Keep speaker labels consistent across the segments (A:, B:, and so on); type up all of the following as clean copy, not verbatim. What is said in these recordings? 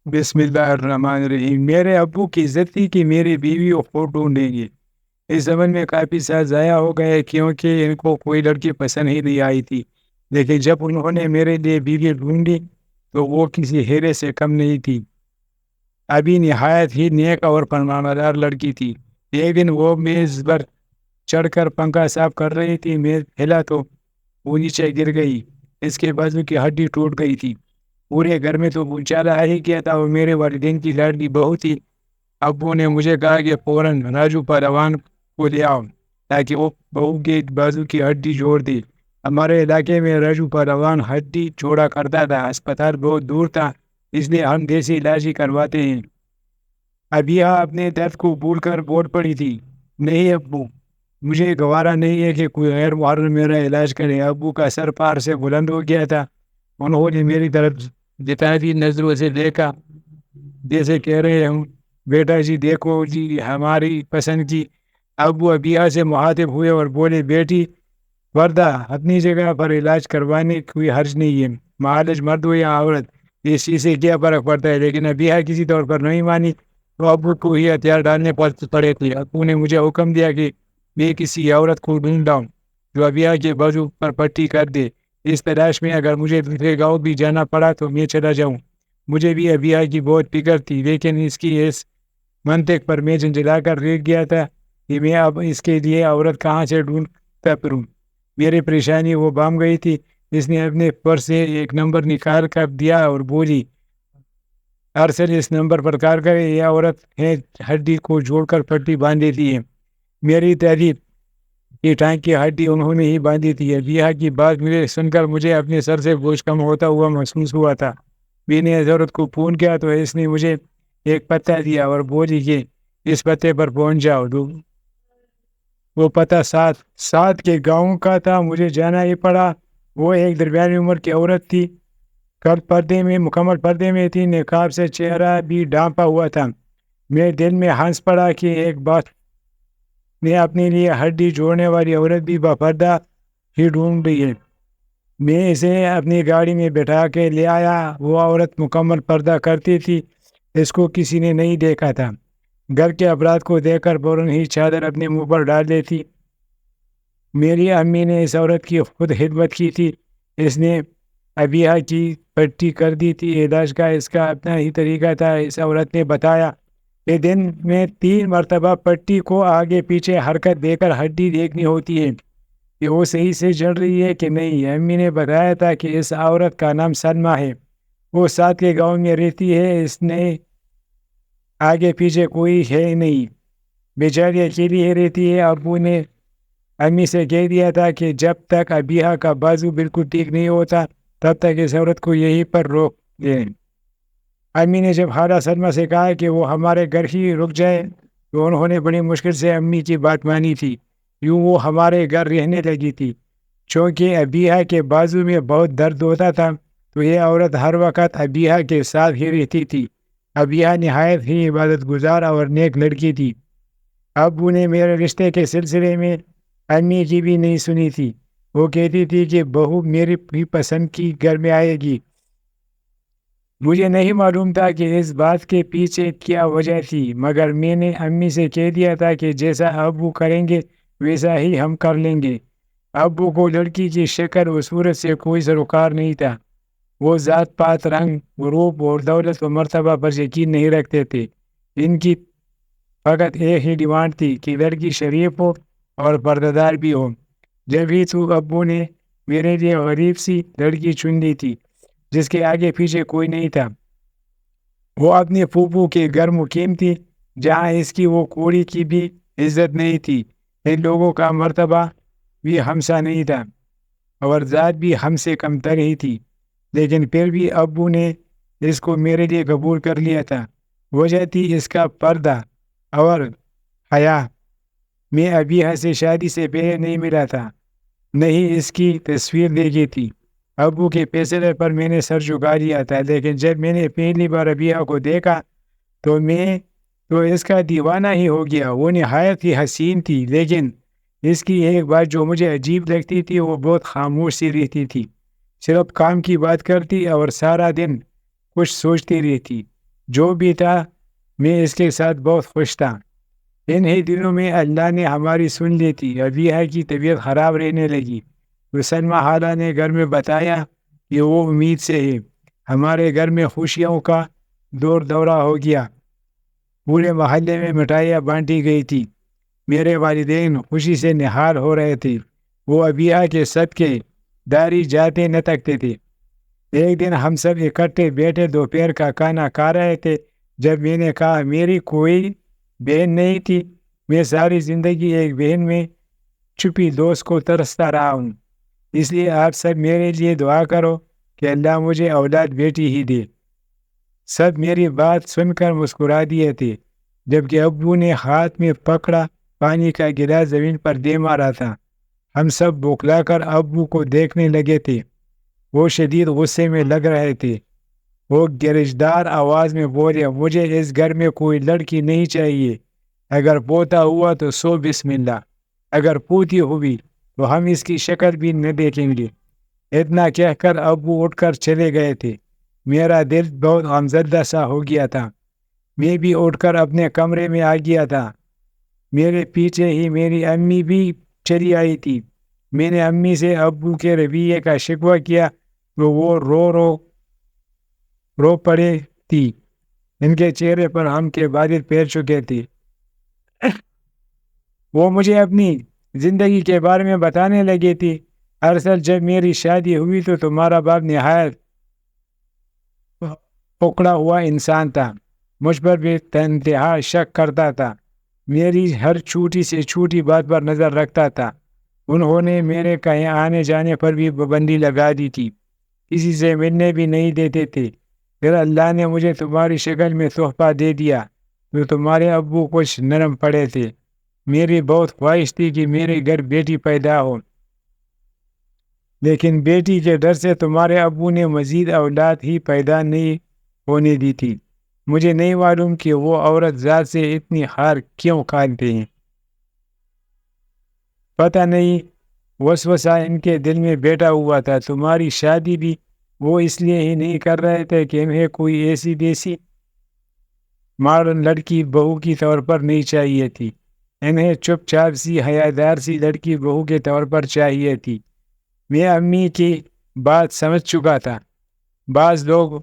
A: بسم اللہ الرحمن الرحیم۔ میرے ابو کی عزت تھی کہ میری بیوی کو ڈھونڈیں گے۔ اس زمن میں کافی سال ضائع ہو گئے کیونکہ ان کو کوئی لڑکی پسند ہی نہیں آئی تھی، لیکن جب انہوں نے میرے لیے بیوی ڈھونڈی تو وہ کسی ہیرے سے کم نہیں تھی۔ ابھی نہایت ہی نیک اور فرمانبردار لڑکی تھی۔ ایک دن وہ میز پر چڑھ کر پنکھا صاف کر رہی تھی۔ میز ہلا تو وہ نیچے گر گئی۔ اس کے بازو کی ہڈی ٹوٹ گئی تھی۔ پورے گھر میں تو پوچھا ہی کیا تھا، وہ میرے والدین کی لاڈلی بہو تھی۔ ابو نے مجھے کہا کہ فوراً راجو پہلوان کو لے آؤ تاکہ وہ بہو کے بازو کی ہڈی جوڑ دے۔ ہمارے علاقے میں راجو پہلوان ہڈی جوڑا کرتا تھا۔ اسپتال بہت دور تھا، اس لیے ہم دیسی علاج ہی کرواتے ہیں۔ ابھی اپنے درد کو بھول کر بول پڑی تھی، نہیں ابو، مجھے گوارا نہیں ہے کہ کوئی غیر محرم میرا علاج کرے۔ ابو کا سر پار سے بلند ہو گیا تھا۔ انہوں نے میری طرف جتائی نظروں سے دیکھا، جیسے کہہ رہے ہوں، بیٹا جی دیکھو جی ہماری پسند کی۔ ابو ابیہ سے مخاطب ہوئے اور بولے، بیٹی وردہ، اپنی جگہ پر علاج کروانے کوئی حرج نہیں ہے۔ معالج مرد ہو یا عورت، اس چیز سے کیا فرق پڑتا ہے؟ لیکن ابیہ کسی طور پر نہیں مانی تو ابو کو ہی ہتھیار ڈالنے پڑے تھے۔ ابو نے مجھے حکم دیا کہ میں کسی عورت کو ڈھونڈ لاؤں جو ابیہ کے بازو پر پٹی کر دے۔ اس تلاش میں اگر مجھے دوسرے گاؤں بھی جانا پڑا تو میں چلا جاؤں۔ مجھے بھی ابیہ کی بہت فکر تھی، لیکن اس کی اس منطق پر میں جھنجھلا کر رہ گیا تھا کہ میں اب اس کے لیے عورت کہاں سے ڈھونڈتا پھروں۔ میری پریشانی وہ بام گئی تھی۔ اس نے اپنے پرس سے ایک نمبر نکال کر دیا اور بولی، ارسل اس نمبر پر کال کرے، یہ عورت ہے ہڈی کو جوڑ کر پٹی باندھ دیتی ہے۔ میری تعریف کی ٹانگ کی ہڈی انہوں نے ہی باندھی تھی۔ ابیہ کی بات مجھے سن کر مجھے اپنے سر سے بوجھ کم ہوتا ہوا محسوس ہوا تھا۔ میں نے عورت کو فون کیا تو اس نے مجھے ایک پتہ دیا اور بولی کہ اس پتے پر پہنچ جاؤ۔ وہ پتہ ساتھ کے گاؤں کا تھا۔ مجھے جانا ہی پڑا۔ وہ ایک درمیانی عمر کی عورت تھی، مکمل پردے میں تھی، نقاب سے چہرہ بھی ڈھانپا ہوا تھا۔ میرے دل میں ہنس پڑا کہ ایک بات میں اپنے لیے ہڈی جوڑنے والی عورت بھی باپردہ ہی ڈھونڈ رہی ہے۔ میں اسے اپنی گاڑی میں بٹھا کے لے آیا۔ وہ عورت مکمل پردہ کرتی تھی، اس کو کسی نے نہیں دیکھا تھا۔ گھر کے افراد کو دیکھ کر فوراً ہی چادر اپنے منہ پر ڈال دیتی۔ میری امی نے اس عورت کی خود خدمت کی تھی۔ اس نے ابیہ کی پٹی کر دی تھی۔ علاج کا اس کا اپنا ہی طریقہ تھا۔ اس عورت نے بتایا کہ دن میں 3 مرتبہ پٹی کو آگے پیچھے حرکت دے کر ہڈی دیکھنی ہوتی ہے کہ وہ صحیح سے جڑ رہی ہے کہ نہیں۔ امی نے بتایا تھا کہ اس عورت کا نام سلمیٰ ہے، وہ ساتھ کے گاؤں میں رہتی ہے، اس نے آگے پیچھے کوئی ہے نہیں، بیچاری اکیلی ہی رہتی ہے۔ ابو نے امی سے کہہ دیا تھا کہ جب تک ابیہ کا بازو بالکل ٹھیک نہیں ہوتا تب تک اس عورت کو یہیں پر روک دیں۔ امی نے جب خالہ سلمیٰ سے کہا کہ وہ ہمارے گھر ہی رک جائے تو انہوں نے بڑی مشکل سے امی کی بات مانی تھی۔ یوں وہ ہمارے گھر رہنے لگی تھی۔ چونکہ ابیہ کے بازو میں بہت درد ہوتا تھا تو یہ عورت ہر وقت ابیہ کے ساتھ ہی رہتی تھی۔ ابیہ نہایت ہی عبادت گزار اور نیک لڑکی تھی۔ ابو نے میرے رشتے کے سلسلے میں امی کی بھی نہیں سنی تھی۔ وہ کہتی تھی کہ بہو میری بھی پسند کی گھر میں آئے گی۔ مجھے نہیں معلوم تھا کہ اس بات کے پیچھے کیا وجہ تھی، مگر میں نے امی سے کہہ دیا تھا کہ جیسا ابو کریں گے ویسا ہی ہم کر لیں گے۔ ابو کو لڑکی کی شکل و صورت سے کوئی سروکار نہیں تھا۔ وہ ذات پات، رنگ، روپ اور دولت و مرتبہ پر یقین نہیں رکھتے تھے۔ ان کی فقط ایک ہی ڈیمانڈ تھی کہ لڑکی شریف ہو اور پردہ بھی ہو۔ جب ہی تو ابو نے میرے لیے غریب سی لڑکی چن لی تھی جس کے آگے پیچھے کوئی نہیں تھا۔ وہ اپنے پھوپھو کے گھر مقیم تھی جہاں اس کی وہ کوڑی کی بھی عزت نہیں تھی۔ ان لوگوں کا مرتبہ بھی ہم سا نہیں تھا اور ذات بھی ہم سے کم تر ہی تھی، لیکن پھر بھی ابو نے اس کو میرے لیے قبول کر لیا تھا۔ وجہ تھی اس کا پردہ اور حیا۔ میں ابیہ سے شادی سے پہلے نہیں ملا تھا، نہیں اس کی تصویر دیکھی تھی۔ ابو کے فیصلے پر میں نے سر جھکا دیا تھا، لیکن جب میں نے پہلی بار ابیہ کو دیکھا تو میں تو اس کا دیوانہ ہی ہو گیا۔ وہ نہایت ہی حسین تھی، لیکن اس کی ایک بات جو مجھے عجیب لگتی تھی، وہ بہت خاموش سی رہتی تھی، صرف کام کی بات کرتی اور سارا دن کچھ سوچتی رہتی۔ جو بھی تھا میں اس کے ساتھ بہت خوش تھا۔ ان ہی دنوں میں اللہ نے ہماری سن لی تھی۔ ابیہ کی طبیعت خراب رہنے لگی تو سلمیٰ خالہ نے گھر میں بتایا کہ وہ امید سے ہے۔ ہمارے گھر میں خوشیوں کا دور دورہ ہو گیا۔ پورے محلے میں مٹھائیاں بانٹی گئی تھی۔ میرے والدین خوشی سے نہال ہو رہے تھے۔ وہ ابیہ کے صدقے داری جاتے نہ تکتے تھے۔ ایک دن ہم سب اکٹھے بیٹھے دوپہر کا کھانا کھا رہے تھے جب میں نے کہا میری کوئی بہن نہیں تھی۔ میں ساری زندگی ایک بہن میں چھپی دوست کو ترستا رہا ہوں، اس لیے آپ سب میرے لیے دعا کرو کہ اللہ مجھے اولاد بیٹی ہی دے۔ سب میری بات سن کر مسکرا دیے تھے، جبکہ ابو نے ہاتھ میں پکڑا پانی کا گلاس زمین پر دے مارا تھا۔ ہم سب بوکھلا کر ابو کو دیکھنے لگے تھے۔ وہ شدید غصے میں لگ رہے تھے۔ وہ گرجدار آواز میں بولے، مجھے اس گھر میں کوئی لڑکی نہیں چاہیے۔ اگر پوتا ہوا تو سو بسم اللہ، اگر پوتی ہوئی تو ہم اس کی شکل بھی نہ دیکھیں گے۔ اتنا کہہ کر ابو اٹھ کر چلے گئے تھے۔ میرا دل بہت غمزدہ سا ہو گیا تھا۔ میں بھی اٹھ کر اپنے کمرے میں آ گیا تھا۔ میرے پیچھے ہی میری امی بھی چلی آئی تھی۔ میں نے امی سے ابو کے رویے کا شکوہ کیا تو وہ رو پڑے تھی۔ ان کے چہرے پر غم کے بادل پھیر چکے تھے۔ وہ مجھے اپنی زندگی کے بارے میں بتانے لگی تھی۔ اصل جب میری شادی ہوئی تو تمہارا باپ نہایت پکڑا ہوا انسان تھا۔ مجھ پر بھی انتہا شک کرتا تھا۔ میری ہر چھوٹی سے چھوٹی بات پر نظر رکھتا تھا۔ انہوں نے میرے کہیں آنے جانے پر بھی پابندی لگا دی تھی۔ کسی سے ملنے بھی نہیں دیتے تھے۔ پھر اللہ نے مجھے تمہاری شکل میں تحفہ دے دیا تو تمہارے ابو کچھ نرم پڑے تھے۔ میری بہت خواہش تھی کہ میرے گھر بیٹی پیدا ہو، لیکن بیٹی کے ڈر سے تمہارے ابو نے مزید اولاد ہی پیدا نہیں ہونے دی تھی۔ مجھے نہیں معلوم کہ وہ عورت ذات سے اتنی ہار کیوں کھاتے ہیں۔ پتہ نہیں وسوسہ ان کے دل میں بیٹھا ہوا تھا۔ تمہاری شادی بھی وہ اس لیے ہی نہیں کر رہے تھے کہ انہیں کوئی ایسی دیسی ماڈرن لڑکی بہو کی طور پر نہیں چاہیے تھی۔ انہیں چپ چاپ سی حیادار سی لڑکی بہو کے طور پر چاہیے تھی۔ میں امی کی بات سمجھ چکا تھا۔ بعض لوگ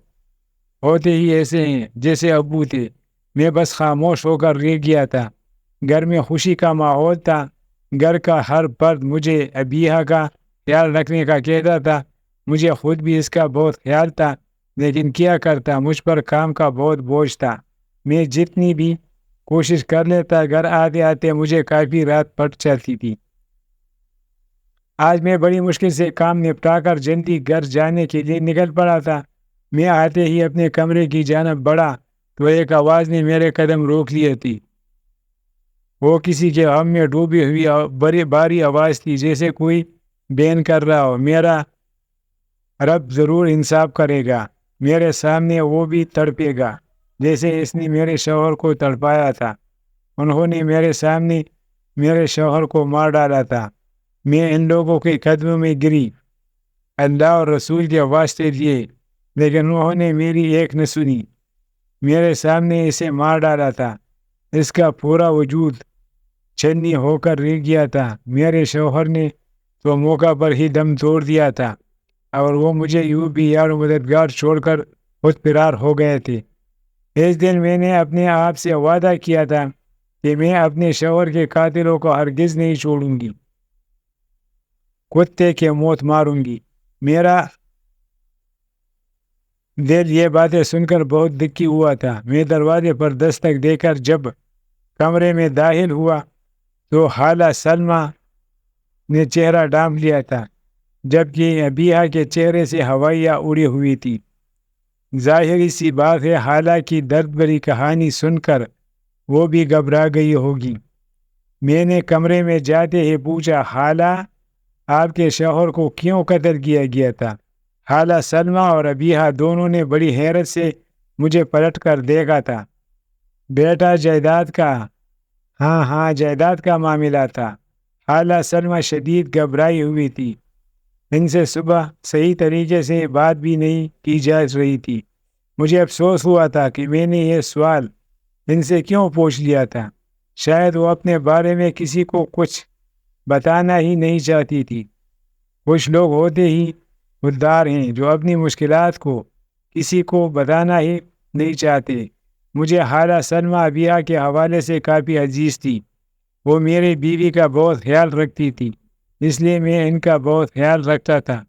A: ہوتے ہی ایسے ہیں جیسے ابو تھے۔ میں بس خاموش ہو کر رہ گیا تھا۔ گھر میں خوشی کا ماحول تھا۔ گھر کا ہر فرد مجھے ابیہ کا خیال رکھنے کا کہتا تھا۔ مجھے خود بھی اس کا بہت خیال تھا، لیکن کیا کرتا، مجھ پر کام کا بہت بوجھ تھا۔ میں جتنی بھی کوشش کر لیتا، گھر آتے آتے مجھے کافی رات پڑ جاتی تھی۔ آج میں بڑی مشکل سے کام نپٹا کر جلدی گھر جانے کے لیے نکل پڑا تھا۔ میں آتے ہی اپنے کمرے کی جانب بڑھا تو ایک آواز نے میرے قدم روک لیے تھی۔ وہ کسی کے غم میں ڈوبی ہوئی بڑی باری آواز تھی، جیسے کوئی بین کر رہا ہو، میرا رب ضرور انصاف کرے گا، میرے سامنے وہ بھی تڑپے گا جیسے اس نے میرے شوہر کو تڑپایا تھا۔ انہوں نے میرے سامنے میرے شوہر کو مار ڈالا تھا۔ میں ان لوگوں کے قدموں میں گری، اللہ اور رسول کے واسطے دیے، لیکن انہوں نے میری ایک نہ سنی۔ میرے سامنے اسے مار ڈالا تھا۔ اس کا پورا وجود چھلنی ہو کر رہ گیا تھا۔ میرے شوہر نے تو موقع پر ہی دم توڑ دیا تھا اور وہ مجھے یوں بھی یار و مددگار چھوڑ کر خود فرار ہو گئے تھے۔ اس دن میں نے اپنے آپ سے وعدہ کیا تھا کہ میں اپنے شوہر کے قاتلوں کو ہرگز نہیں چھوڑوں گی، کتے کے موت ماروں گی۔ میرا دل یہ باتیں سن کر بہت دکھی ہوا تھا۔ میں دروازے پر دستک دے کر جب کمرے میں داخل ہوا تو خالہ سلمیٰ نے چہرہ ڈھانپ لیا تھا، جبکہ ابیہ کے چہرے سے ہوائیاں اڑی ہوئی تھی۔ ظاہری سی بات ہے، خالہ کی درد بھری کہانی سن کر وہ بھی گھبرا گئی ہوگی۔ میں نے کمرے میں جاتے ہی پوچھا، خالہ آپ کے شوہر کو کیوں قتل کیا گیا تھا؟ خالہ سلمیٰ اور ابیہ دونوں نے بڑی حیرت سے مجھے پلٹ کر دیکھا تھا۔ بیٹا جائیداد کا؟ ہاں جائیداد کا معاملہ تھا۔ خالہ سلمیٰ شدید گھبرائی ہوئی تھی۔ ان سے صبح صحیح طریقے سے بات بھی نہیں کی جا رہی تھی۔ مجھے افسوس ہوا تھا کہ میں نے یہ سوال ان سے کیوں پوچھ لیا تھا۔ شاید وہ اپنے بارے میں کسی کو کچھ بتانا ہی نہیں چاہتی تھی۔ کچھ لوگ ہوتے ہی خوددار ہیں جو اپنی مشکلات کو کسی کو بتانا ہی نہیں چاہتے۔ مجھے خالہ سلمیٰ ابیہ کے حوالے سے کافی عزیز تھی۔ وہ میری بیوی کا بہت خیال رکھتی تھی، اس لیے میں ان کا بہت خیال رکھتا تھا۔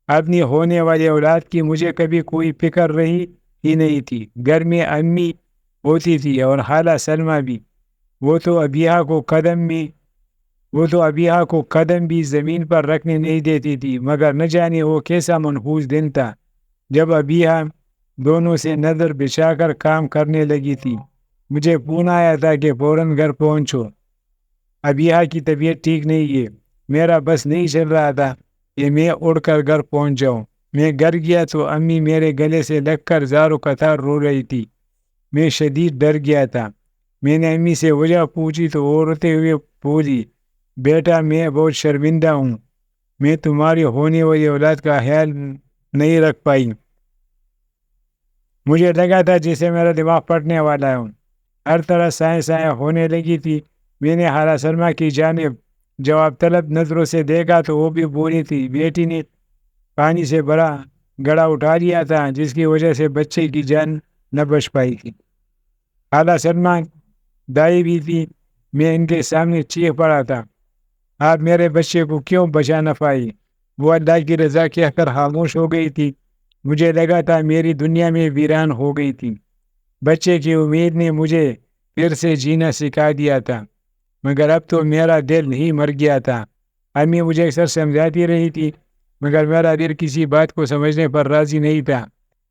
A: اپنی ہونے والی اولاد کی مجھے کبھی کوئی فکر رہی ہی نہیں تھی۔ گھر میں امی ہوتی تھی اور خالہ سلمیٰ بھی۔ وہ تو ابیہ کو قدم بھی زمین پر رکھنے نہیں دیتی تھی، مگر نہ جانے وہ کیسا منحوس دن تھا جب ابیہ دونوں سے نظر بچھا کر کام کرنے لگی تھی۔ مجھے فون آیا تھا کہ فوراً گھر پہنچو، ابیہ کی طبیعت ٹھیک نہیں ہے۔ میرا بس نہیں چل رہا تھا کہ میں اڑ کر گھر پہنچ جاؤں۔ میں گھر گیا تو امی میرے گلے سے لگ کر زاروں قطار رو رہی تھی۔ میں شدید ڈر گیا تھا۔ میں نے امی سے وجہ پوچھی تو وہ روتے ہوئے بولی، بیٹا میں بہت شرمندہ ہوں، میں تمہاری ہونے والی اولاد کا خیال نہیں رکھ پائی۔ مجھے لگا تھا جیسے میرا دماغ پھٹنے والا ہوں۔ ہر طرح سائیں ہونے لگی تھی۔ میں نے خالہ سلمیٰ کی جانب جواب طلب نظروں سے دیکھا تو وہ بھی بولی تھی، بیٹی نے پانی سے بڑا گڑھا اٹھا لیا تھا جس کی وجہ سے بچے کی جان نہ بچ پائی تھی۔ خالہ سلمیٰ دائی بھی تھی۔ میں ان کے سامنے چیخ پڑا تھا، آپ میرے بچے کو کیوں بچا نہ پائی؟ وہ اللہ کی رضا کہہ کر خاموش ہو گئی تھی۔ مجھے لگا تھا میری دنیا میں ویران ہو گئی تھی۔ بچے کی امید نے مجھے پھر سے جینا سکھا دیا تھا، مگر اب تو میرا دل ہی مر گیا تھا۔ امی مجھے اکثر سمجھاتی رہی تھی، مگر میرا دل کسی بات کو سمجھنے پر راضی نہیں تھا۔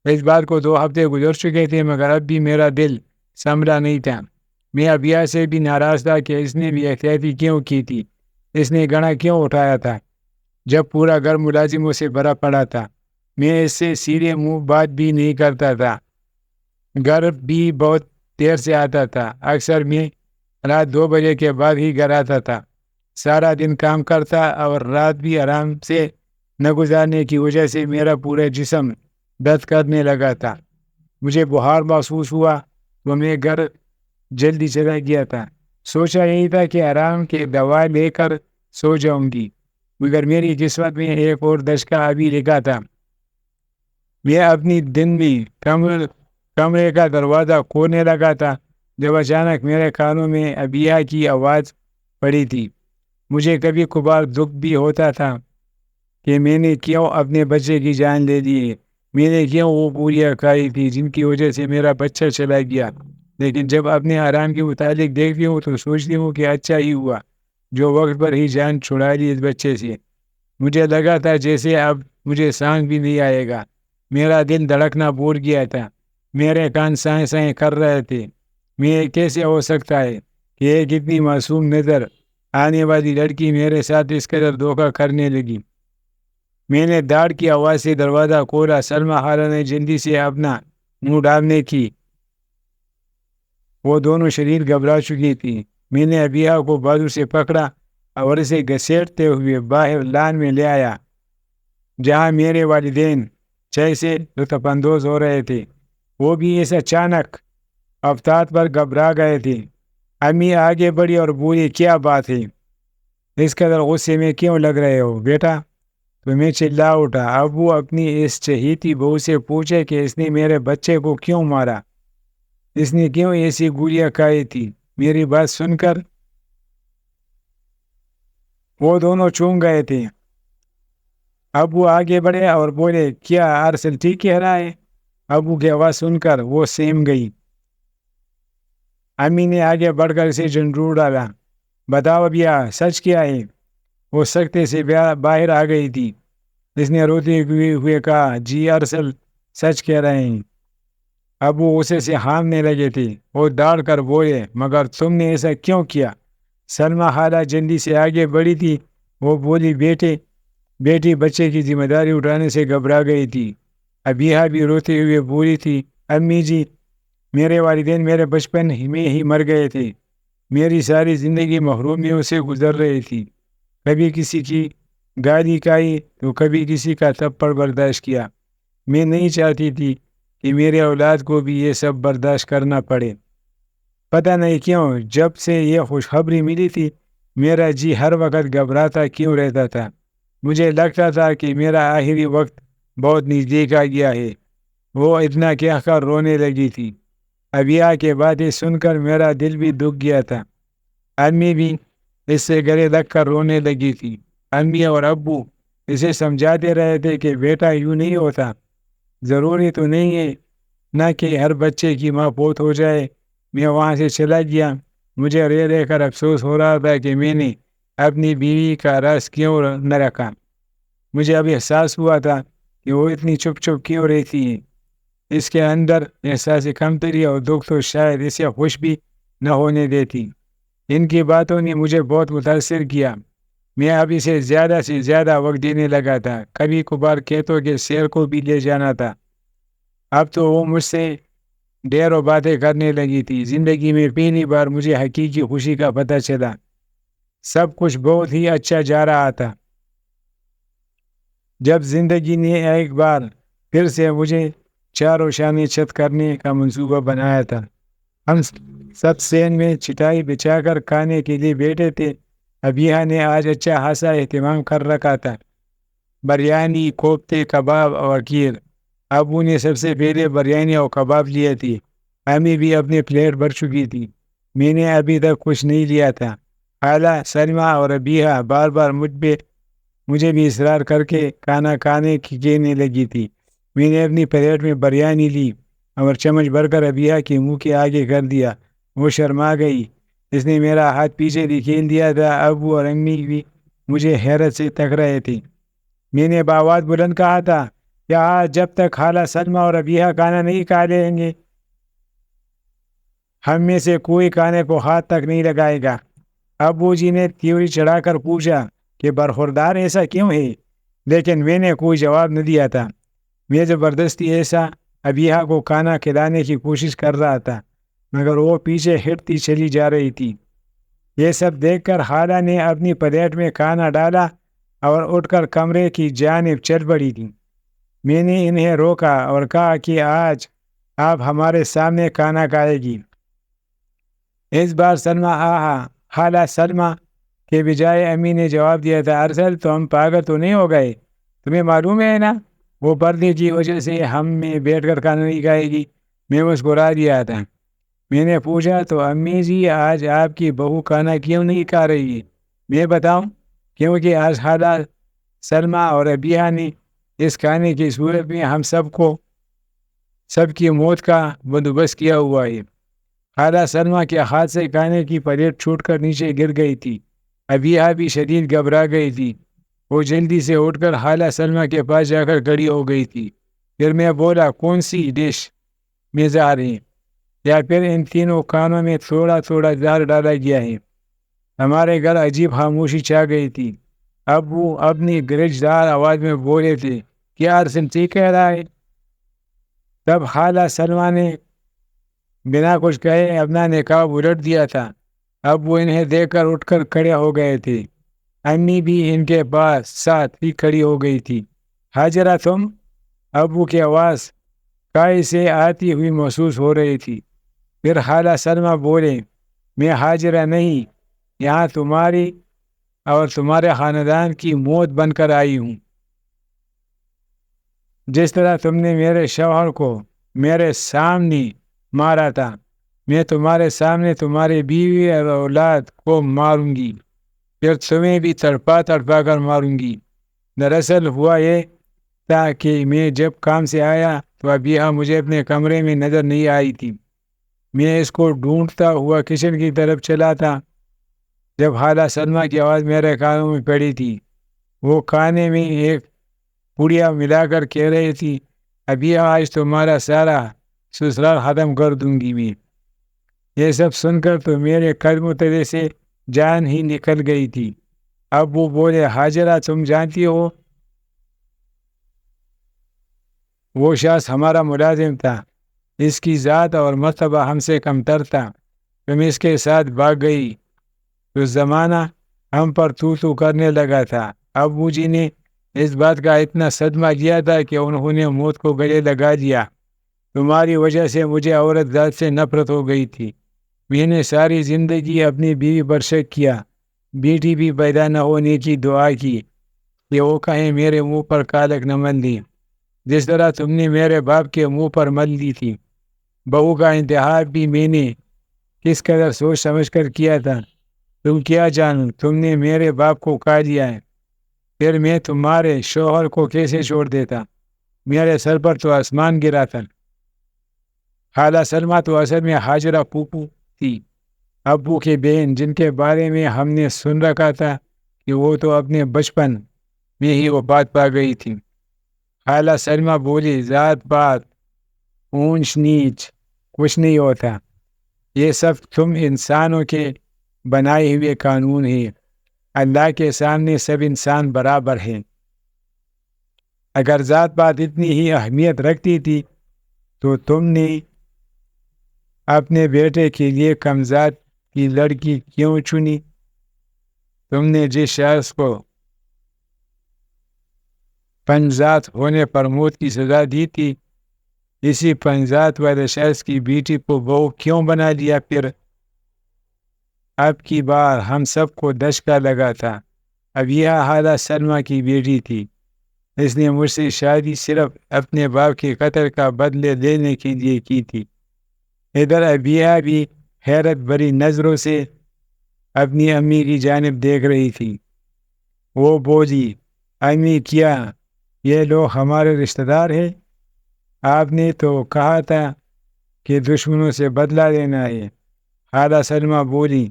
A: اس بات کو 2 ہفتے گزر چکے تھے، مگر اب بھی میرا دل سنبھلا نہیں تھا۔ میں ابیہ سے بھی ناراض تھا کہ اس نے بھی احتیاطی کیوں کی تھی، اس نے گھڑا کیوں اٹھایا تھا جب پورا گھر ملازموں سے بھرا پڑا تھا۔ میں اس سے سیدھے منہ بات بھی نہیں کرتا تھا۔ گھر بھی بہت دیر سے آتا تھا، اکثر میں رات 2 بجے کے بعد ہی گھر آتا تھا۔ سارا دن کام کرتا اور رات بھی آرام سے نہ گزارنے کی وجہ سے میرا پورا جسم درد کرنے لگا تھا۔ مجھے بخار محسوس ہوا تو میں گھر جلدی چلا گیا تھا۔ سوچا یہی تھا کہ آرام کی دوا لے کر سو جاؤں گی، مگر میری قسمت میں ایک اور دھچکا ابھی لکھا تھا۔ میں اپنی دن میں کمرے کا دروازہ کھولنے لگا تھا جب اچانک میرے کانوں میں ابیہ کی آواز پڑی تھی۔ مجھے کبھی کبھار دکھ بھی ہوتا تھا کہ میں نے کیوں اپنے بچے کی جان لے لی، میں نے کیوں وہ گولیاں کھائی تھی جن کی وجہ سے میرا بچہ چلا گیا۔ لیکن جب اپنے آرام کے متعلق دیکھتی ہوں تو سوچتی ہوں کہ اچھا ہی ہوا جو وقت پر ہی جان چھڑا لی اس بچے سے۔ مجھے لگا تھا جیسے اب مجھے سانس بھی نہیں آئے گا۔ میرا دل دھڑکنا بھول گیا تھا، میرے کان سائیں کر رہے تھے۔ میں کیسے ہو سکتا ہے کہ ایک اتنی معصوم نظر آنے والی لڑکی میرے ساتھ اس قدر دھوکہ کرنے لگی؟ میں نے داڑ کی آواز سے دروازہ کھولا۔ سلمیٰ خالہ نے جلدی سے اپنا منہ ڈالنے کی، وہ دونوں شدید گھبرا چکی تھی۔ میں نے ابیہ کو بازو سے پکڑا اور اسے گھسیٹتے ہوئے باہر لان میں لے آیا جہاں میرے والدین چائے سے لطف اندوز ہو رہے تھے۔ وہ بھی اس اچانک آفتاب پر گھبرا گئے تھے۔ امی آگے بڑھی اور بولی، کیا بات ہے؟ اس قدر غصے میں کیوں لگ رہے ہو بیٹا؟ تو میں چلا اٹھا۔ اب وہ اپنی اس چہیتی بہو سے پوچھے کہ اس نے میرے بچے کو کیوں مارا، اس نے کیوں ایسی گولیاں کھائی تھی۔ میری بات سن کر وہ دونوں چونک گئے تھے۔ ابو آگے بڑھے اور بولے، کیا ارسل ٹھیک کہہ رہا ہے؟ ابو کی آواز سن کر وہ سہم گئی۔ امی نے آگے بڑھ کر اسے جھنجھوڑ ڈالا، بتاؤ ابیہ سچ کیا ہے؟ وہ سکتے سے باہر آ گئی تھی۔ اس نے روتے ہوئے کہا، جی ارسل سچ کہہ رہے ہیں۔ ابو غصے سے ہانپنے لگے تھے۔ وہ دوڑ کر بولے، مگر تم نے ایسا کیوں کیا؟ سلمیٰ خالہ جلدی سے آگے بڑھی تھی۔ وہ بولی، بیٹی بچے کی ذمہ داری اٹھانے سے گھبرا گئی تھی۔ ابیہ بھی روتے ہوئے بولی تھی، امی جی میرے والدین میرے بچپن میں ہی مر گئے تھے۔ میری ساری زندگی محرومیوں سے گزر رہی تھی۔ کبھی کسی کی گالی کھائی تو کبھی کسی کا تھپڑ برداشت کیا۔ میں نہیں چاہتی تھی کہ میرے اولاد کو بھی یہ سب برداشت کرنا پڑے۔ پتہ نہیں کیوں جب سے یہ خوشخبری ملی تھی میرا جی ہر وقت گھبراتا کیوں رہتا تھا۔ مجھے لگتا تھا کہ میرا آخری وقت بہت نزدیک آ گیا ہے۔ وہ اتنا کہہ کر رونے لگی تھی۔ ابیہ کے باتیں سن کر میرا دل بھی دکھ گیا تھا۔ امی بھی اس سے گلے لگ کر رونے لگی تھی۔ امی اور ابو اسے سمجھاتے رہے تھے کہ بیٹا یوں نہیں ہوتا، ضروری تو نہیں ہے نہ کہ ہر بچے کی ماں فوت ہو جائے۔ میں وہاں سے چلا گیا۔ مجھے رہ رہ کر افسوس ہو رہا تھا کہ میں نے اپنی بیوی کا راز کیوں نہ رکھا۔ مجھے اب احساس ہوا تھا کہ وہ اتنی چپ چپ کیوں رہتی ہے۔ اس کے اندر احساس کمتری اور دکھ تو شاید اسے خوش بھی نہ ہونے دیتی۔ ان کی باتوں نے مجھے بہت متاثر کیا۔ میں اب اسے زیادہ سے زیادہ وقت دینے لگا تھا۔ کبھی کبھار کھیتوں کے سیر کو بھی لے جانا تھا۔ اب تو وہ مجھ سے ڈھیروں باتیں کرنے لگی تھی۔ زندگی میں پہلی بار مجھے حقیقی خوشی کا پتہ چلا۔ سب کچھ بہت ہی اچھا جا رہا تھا۔ جب زندگی نے ایک بار پھر سے مجھے چاروں شانے چھت کرنے کا منصوبہ بنایا تھا۔ ہم سب سین میں چٹائی بچھا کر کھانے کے لیے بیٹھے تھے۔ ابیہ نے آج اچھا خاصا اہتمام کر رکھا تھا، بریانی، کوفتے، کباب اور کھیر۔ ابو نے سب سے پہلے بریانی اور کباب لیے تھے۔ امی بھی اپنی پلیٹ بھر چکی تھی۔ میں نے ابھی تک کچھ نہیں لیا تھا۔ خالہ سلمیٰ اور ابیہ بار بار مجھے بھی اصرار کر کے کھانا کھانے کی کہنے لگی تھی۔ میں نے اپنی پلیٹ میں بریانی لی اور چمچ بھر کر ابیہ کے منہ کے آگے کر دیا۔ وہ شرما گئی۔ اس نے میرا ہاتھ پیچھے دھکیل دیا تھا۔ ابو اور امی بھی مجھے حیرت سے تک رہے تھے۔ میں نے بآواز بلند کہا تھا، کیا آج جب تک خالہ سلمیٰ اور ابیہ کھانا نہیں کھا لیں گے ہم میں سے کوئی کھانے کو ہاتھ تک نہیں لگائے گا؟ ابو جی نے تیوری چڑھا کر پوچھا کہ برخوردار ایسا کیوں ہے؟ لیکن میں نے کوئی جواب نہ دیا تھا۔ میں زبردستی ایسا ابیہ کو کھانا کھلانے کی کوشش کر رہا تھا مگر وہ پیچھے ہٹتی چلی جا رہی تھی۔ یہ سب دیکھ کر خالہ نے اپنی پلیٹ میں کھانا ڈالا اور اٹھ کر کمرے کی جانب چل پڑی تھی۔ میں نے انہیں روکا اور کہا کہ آج آپ ہمارے سامنے کھانا کھائے گی۔ اس بار سلمیٰ خالہ سلمیٰ کے بجائے امی نے جواب دیا تھا، ارسل تم پاگل تو نہیں ہو گئے؟ تمہیں معلوم ہے نا وہ پردے کی وجہ سے ہم میں بیٹھ کر کھانا نہیں کھائے گی۔ میں مسکرا دیا تھا۔ میں نے پوچھا، تو امی جی آج آپ کی بہو کھانا کیوں نہیں کھا رہی ہے؟ میں بتاؤں، کیونکہ آج خالہ سلمیٰ اور ابیہ نے اس کھانے کی صورت میں ہم سب کی موت کا بندوبست کیا ہوا ہے۔ خالہ سلمیٰ کے ہاتھ سے کھانے کی پلیٹ چھوٹ کر نیچے گر گئی تھی۔ ابیہ بھی شدید گھبرا گئی تھی۔ وہ جلدی سے اٹھ کر خالہ سلمیٰ کے پاس جا کر کھڑی ہو گئی تھی۔ پھر میں بولا، کون سی ڈش میں زہر ہے یا پھر ان تینوں کھانوں میں تھوڑا تھوڑا زہر ڈالا گیا ہے؟ ہمارے گھر عجیب خاموشی چھا گئی تھی۔ ابو اپنی گرجدار آواز میں بولے تھے، کیا ارسل ٹھیک کہہ رہا ہے؟ تب خالہ سلمیٰ نے بنا کچھ کہے اپنا نقاب الٹ دیا تھا۔ اب وہ انہیں دیکھ کر اٹھ کر کھڑے ہو گئے تھے۔ امی بھی ان کے پاس ساتھ ہی کھڑی ہو گئی تھی۔ حاجرہ تم؟ ابو کی آواز کائی سے آتی ہوئی محسوس ہو رہی تھی۔ پھر خالہ سلمیٰ بولے، میں حاجرہ نہیں، یہاں تمہاری اور تمہارے خاندان کی موت بن کر آئی ہوں۔ جس طرح تم نے میرے شوہر کو میرے سامنے مارا تھا، میں تمہارے سامنے تمہاری بیوی اور اولاد کو ماروں گی، پھر تمہیں بھی تڑپا تڑپا کر ماروں گی۔ دراصل ہوا یہ تھا کہ میں جب کام سے آیا تو ابیہ مجھے اپنے کمرے میں نظر نہیں آئی تھی۔ میں اس کو ڈھونڈتا ہوا کچن کی طرف چلا تھا جب خالہ سلمیٰ کی آواز میرے کانوں میں پڑی تھی۔ وہ کھانے میں ایک پڑیا ملا کر کہہ رہی تھی، ابیہ آج تمہارا سارا سسرال ختم کر دوں گی میں۔ یہ سب سن کر تو میرے قدموں تلے سے جان ہی نکل گئی تھی۔ اب وہ بولے، حاجرہ تم جانتی ہو وہ شخص ہمارا ملازم تھا، اس کی ذات اور مرتبہ ہم سے کم تر تھا۔ تم اس کے ساتھ بھاگ گئی تو زمانہ ہم پر تو کرنے لگا تھا۔ ابو جی نے اس بات کا اتنا صدمہ لیا تھا کہ انہوں نے موت کو گلے لگا دیا۔ تمہاری وجہ سے مجھے عورت ذات سے نفرت ہو گئی تھی۔ میں نے ساری زندگی اپنی بیوی پر شک کیا، بیٹی بھی پیدا نہ ہونے کی دعا کی کہ وہ کہیں میرے منہ پر کالک نہ مل دی، جس طرح تم نے میرے باپ کے منہ پر مل دی تھی۔ بہو کا انتخاب بھی میں نے کس قدر سوچ سمجھ کر کیا تھا، تم کیا جانو، تم نے میرے باپ کو کھا لیا ہے، پھر میں تمہارے شوہر کو کیسے چھوڑ دیتا؟ میرے سر پر تو آسمان گرا تھا۔ خالہ سلمہ تو اصل میں ہاجرہ پھوپھو تھی، ابو کی بہن، جن کے بارے میں ہم نے سن رکھا تھا کہ وہ تو اپنے بچپن میں ہی وفات پا گئی تھی۔ خالہ سلمہ بولی، ذات پات، اونچ نیچ کچھ نہیں ہوتا، یہ سب تم انسانوں کے بنائے ہوئے قانون ہیں۔ اللہ کے سامنے سب انسان برابر ہیں۔ اگر ذات پات اتنی ہی اہمیت رکھتی تھی تو تم نے اپنے بیٹے کے لیے کم ذات کی لڑکی کیوں چنی؟ تم نے جس شخص کو پنجات ہونے پر موت کی سزا دی تھی، اسی پنجات والے شخص کی بیٹی کو بہو کیوں بنا لیا؟ پھر اب کی بار ہم سب کو دھچکا لگا تھا۔ اب یہ خالہ سلمہ کی بیٹی تھی، اس نے مجھ سے شادی صرف اپنے باپ کے قتل کا بدلے لینے کے لیے کی تھی۔ ادھر ابیہ بھی حیرت بھری نظروں سے اپنی امی کی جانب دیکھ رہی تھی۔ وہ بولی، امی کیا یہ لوگ ہمارے رشتہ دار ہیں؟ آپ نے تو کہا تھا کہ دشمنوں سے بدلہ لینا ہے۔ خالہ سلمہ بولی،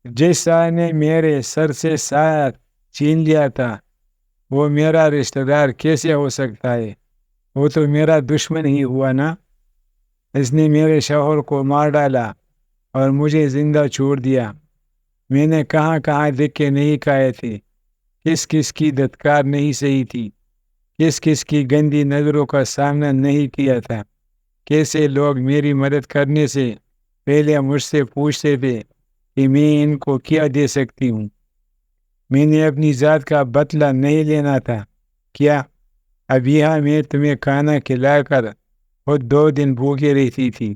A: جس شاہ نے میرے سر سے سایہ چھین لیا تھا وہ میرا رشتہ دار کیسے ہو سکتا ہے؟ وہ تو میرا دشمن ہی ہوا نا۔ اس نے میرے شوہر کو مار ڈالا اور مجھے زندہ چھوڑ دیا۔ میں نے کہاں کہاں دھکے نہیں کھائے تھے، کس کس کی دھتکار نہیں سہی تھی، کس کس کی گندی نظروں کا سامنا نہیں کیا تھا۔ کیسے لوگ میری مدد کرنے سے پہلے مجھ سے پوچھتے تھے کہ میں ان کو کیا دے سکتی ہوں۔ میں نے اپنی ذات کا بدلہ نہیں لینا تھا کیا؟ اب یہاں میں تمہیں کھانا کھلا کر خود 2 دن بھوکے رہتی تھی،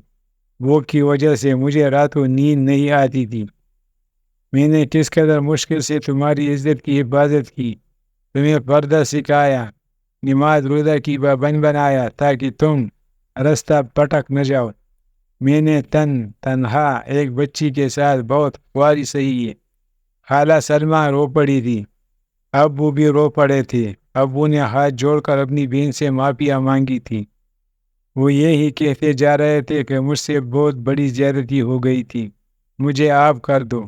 A: بھوک کی وجہ سے مجھے راتوں نیند نہیں آتی تھی۔ میں نے کس قدر مشکل سے تمہاری عزت کی حفاظت کی، تمہیں پردہ سکھایا، نماز روزہ کی پابند بنایا تاکہ تم رستہ پٹک نہ جاؤ۔ میں نے تنہا ایک بچی کے ساتھ بہت خواری سہی ہے۔ خالہ سلمہ رو پڑی تھی، ابو بھی رو پڑے تھے۔ ابو نے ہاتھ جوڑ کر اپنی بہن سے معافیا مانگی تھی۔ وہ یہی کہتے جا رہے تھے کہ مجھ سے بہت بڑی زیادتی ہو گئی تھی، مجھے معاف کر دو۔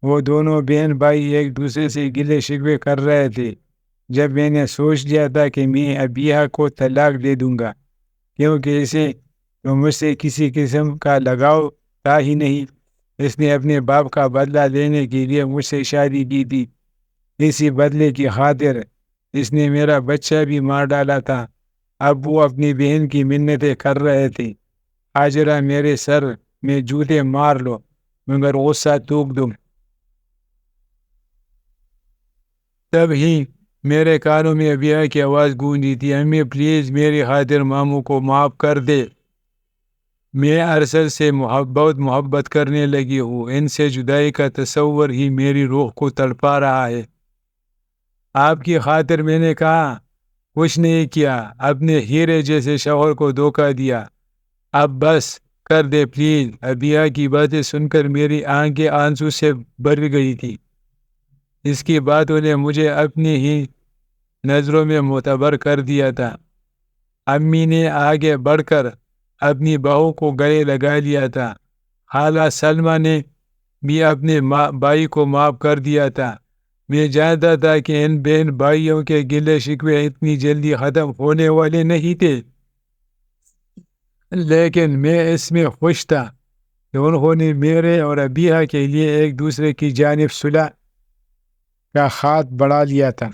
A: وہ دونوں بہن بھائی ایک دوسرے سے گلے شکوے کر رہے تھے۔ جب میں نے سوچ لیا تھا کہ میں ابیہ کو طلاق دے دوں گا کیونکہ اسے تو مجھ سے کسی قسم کا لگاؤ تھا ہی نہیں، اس نے اپنے باپ کا بدلہ لینے کے لیے مجھ سے شادی کی تھی۔ اسی بدلے کی خاطر اس نے میرا بچہ بھی مار ڈالا تھا۔ اب وہ اپنی بہن کی منتیں کر رہے تھے، ہاجرہ میرے سر میں جوتے مار لو مگر غصہ توک دو۔ تب ہی میرے کانوں میں ابیہ کی آواز گونجی تھی، امی پلیز میری خاطر ماموں کو معاف کر دے، میں ارسل سے بہت محبت کرنے لگی ہوں، ان سے جدائی کا تصور ہی میری روح کو تڑپا رہا ہے۔ آپ کی خاطر میں نے کہا کچھ نہیں کیا، اپنے ہیرے جیسے شوہر کو دھوکہ دیا، اب بس کر دے پلیز۔ ابیہ کی باتیں سن کر میری آنکھیں آنسو سے بھر گئی تھی۔ اس کی باتوں نے مجھے اپنی ہی نظروں میں معتبر کر دیا تھا۔ امی نے آگے بڑھ کر اپنی بہو کو گلے لگا لیا تھا۔ خالہ سلمہ نے بھی اپنے بھائی کو معاف کر دیا تھا۔ میں جانتا تھا کہ ان بہن بھائیوں کے گلے شکوے اتنی جلدی ختم ہونے والے نہیں تھے، لیکن میں اس میں خوش تھا کہ انہوں نے میرے اور ابیہ کے لیے ایک دوسرے کی جانب صلح کا ہاتھ بڑھا لیا تھا۔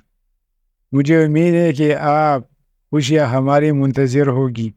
A: مجھے امید ہے کہ آپ خوشیاں ہماری منتظر ہوگی۔